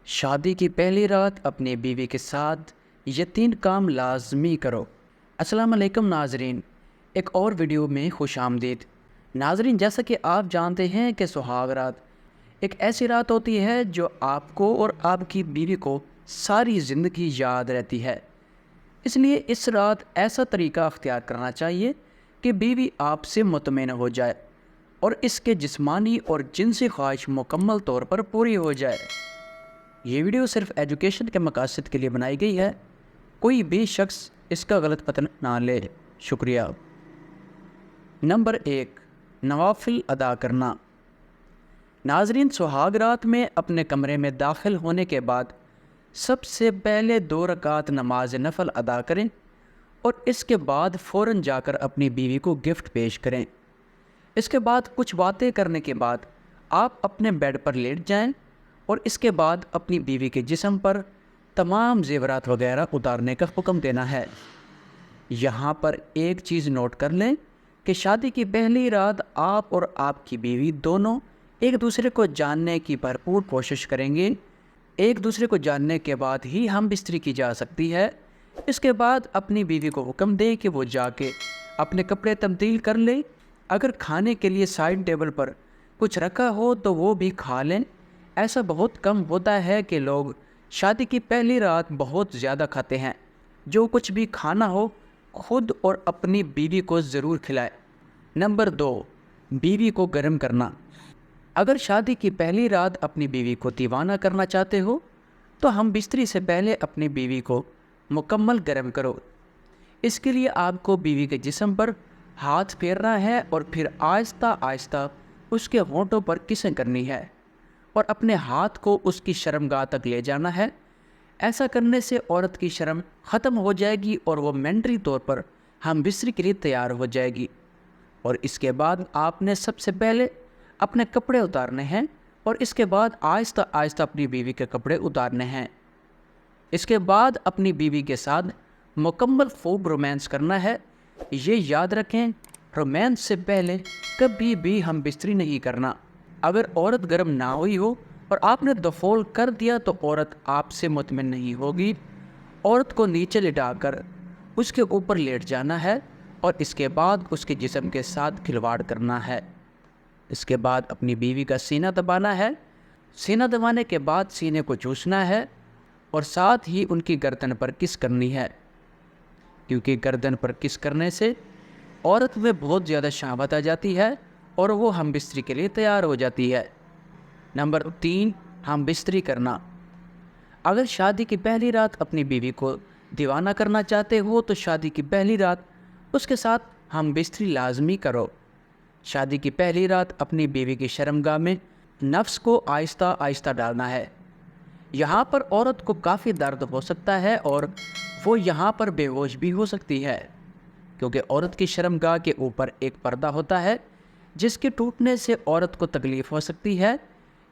شادی کی پہلی رات اپنی بیوی کے ساتھ یہ 3 کام لازمی کرو۔ السلام علیکم ناظرین، ایک اور ویڈیو میں خوش آمدید۔ ناظرین، جیسا کہ آپ جانتے ہیں کہ سہاگ رات ایک ایسی رات ہوتی ہے جو آپ کو اور آپ کی بیوی کو ساری زندگی یاد رہتی ہے۔ اس لیے اس رات ایسا طریقہ اختیار کرنا چاہیے کہ بیوی آپ سے مطمئن ہو جائے اور اس کے جسمانی اور جنسی خواہش مکمل طور پر پوری ہو جائے۔ یہ ویڈیو صرف ایجوکیشن کے مقاصد کے لیے بنائی گئی ہے، کوئی بھی شخص اس کا غلط پتہ نہ لے۔ شکریہ۔ نمبر 1، نوافل ادا کرنا۔ ناظرین، سہاگ رات میں اپنے کمرے میں داخل ہونے کے بعد سب سے پہلے 2 رکعت نماز نفل ادا کریں اور اس کے بعد فوراً جا کر اپنی بیوی کو گفٹ پیش کریں۔ اس کے بعد کچھ باتیں کرنے کے بعد آپ اپنے بیڈ پر لیٹ جائیں اور اس کے بعد اپنی بیوی کے جسم پر تمام زیورات وغیرہ اتارنے کا حکم دینا ہے۔ یہاں پر ایک چیز نوٹ کر لیں کہ شادی کی پہلی رات آپ اور آپ کی بیوی دونوں ایک دوسرے کو جاننے کی بھرپور کوشش کریں گے۔ ایک دوسرے کو جاننے کے بعد ہی ہم بستری کی جا سکتی ہے۔ اس کے بعد اپنی بیوی کو حکم دیں کہ وہ جا کے اپنے کپڑے تبدیل کر لیں۔ اگر کھانے کے لیے سائڈ ٹیبل پر کچھ رکھا ہو تو وہ بھی کھا لیں۔ ایسا بہت کم ہوتا ہے کہ لوگ شادی کی پہلی رات بہت زیادہ کھاتے ہیں۔ جو کچھ بھی کھانا ہو خود اور اپنی بیوی کو ضرور کھلائے۔ نمبر 2، بیوی کو گرم کرنا۔ اگر شادی کی پہلی رات اپنی بیوی کو دیوانہ کرنا چاہتے ہو تو ہم بستری سے پہلے اپنی بیوی کو مکمل گرم کرو۔ اس کے لیے آپ کو بیوی کے جسم پر ہاتھ پھیرنا ہے اور پھر آہستہ آہستہ اس کے ہونٹوں پر کسیں کرنی ہے اور اپنے ہاتھ کو اس کی شرمگاہ تک لے جانا ہے۔ ایسا کرنے سے عورت کی شرم ختم ہو جائے گی اور وہ مینٹلی طور پر ہم بستری کے لیے تیار ہو جائے گی۔ اور اس کے بعد آپ نے سب سے پہلے اپنے کپڑے اتارنے ہیں اور اس کے بعد آہستہ آہستہ اپنی بیوی کے کپڑے اتارنے ہیں۔ اس کے بعد اپنی بیوی کے ساتھ مکمل خوب رومانس کرنا ہے۔ یہ یاد رکھیں، رومانس سے پہلے کبھی بھی ہم بستری نہیں کرنا۔ اگر عورت گرم نہ ہوئی ہو اور آپ نے دخول کر دیا تو عورت آپ سے مطمئن نہیں ہوگی۔ عورت کو نیچے لٹا کر اس کے اوپر لیٹ جانا ہے اور اس کے بعد اس کے جسم کے ساتھ کھلواڑ کرنا ہے۔ اس کے بعد اپنی بیوی کا سینہ دبانا ہے۔ سینہ دبانے کے بعد سینے کو چوسنا ہے اور ساتھ ہی ان کی گردن پر کس کرنی ہے، کیونکہ گردن پر کس کرنے سے عورت میں بہت زیادہ شہوت آ جاتی ہے اور وہ ہم بستری کے لیے تیار ہو جاتی ہے۔ نمبر 3، ہم بستری کرنا۔ اگر شادی کی پہلی رات اپنی بیوی کو دیوانہ کرنا چاہتے ہو تو شادی کی پہلی رات اس کے ساتھ ہم بستری لازمی کرو۔ شادی کی پہلی رات اپنی بیوی کی شرمگاہ میں نفس کو آہستہ آہستہ ڈالنا ہے۔ یہاں پر عورت کو کافی درد ہو سکتا ہے اور وہ یہاں پر بے ہوش بھی ہو سکتی ہے، کیونکہ عورت کی شرمگاہ کے اوپر ایک پردہ ہوتا ہے جس کے ٹوٹنے سے عورت کو تکلیف ہو سکتی ہے۔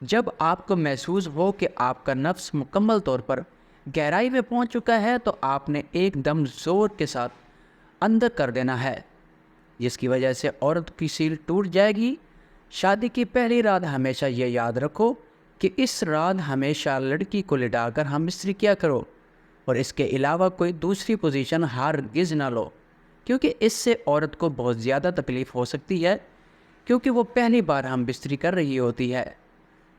جب آپ کو محسوس ہو کہ آپ کا نفس مکمل طور پر گہرائی میں پہنچ چکا ہے تو آپ نے ایک دم زور کے ساتھ اندر کر دینا ہے، جس کی وجہ سے عورت کی سیل ٹوٹ جائے گی۔ شادی کی پہلی رات ہمیشہ یہ یاد رکھو کہ اس رات ہمیشہ لڑکی کو لٹا کر ہم بستری کیا کرو اور اس کے علاوہ کوئی دوسری پوزیشن ہرگز نہ لو، کیونکہ اس سے عورت کو بہت زیادہ تکلیف ہو سکتی ہے، کیونکہ وہ پہلی بار ہم بستری کر رہی ہوتی ہے۔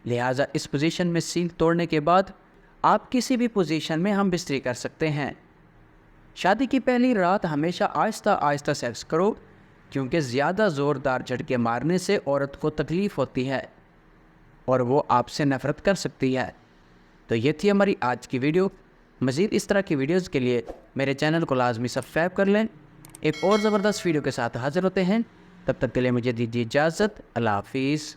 لہٰذا اس پوزیشن میں سیل توڑنے کے بعد آپ کسی بھی پوزیشن میں ہم بستری کر سکتے ہیں۔ شادی کی پہلی رات ہمیشہ آہستہ آہستہ سیکس کرو، کیونکہ زیادہ زوردار جھٹکے مارنے سے عورت کو تکلیف ہوتی ہے اور وہ آپ سے نفرت کر سکتی ہے۔ تو یہ تھی ہماری آج کی ویڈیو۔ مزید اس طرح کی ویڈیوز کے لیے میرے چینل کو لازمی سبسکرائب کر لیں۔ ایک اور زبردست ویڈیو کے ساتھ حاضر ہوتے ہیں، تب تک کے لیے مجھے دیجیے اجازت۔ اللہ حافظ۔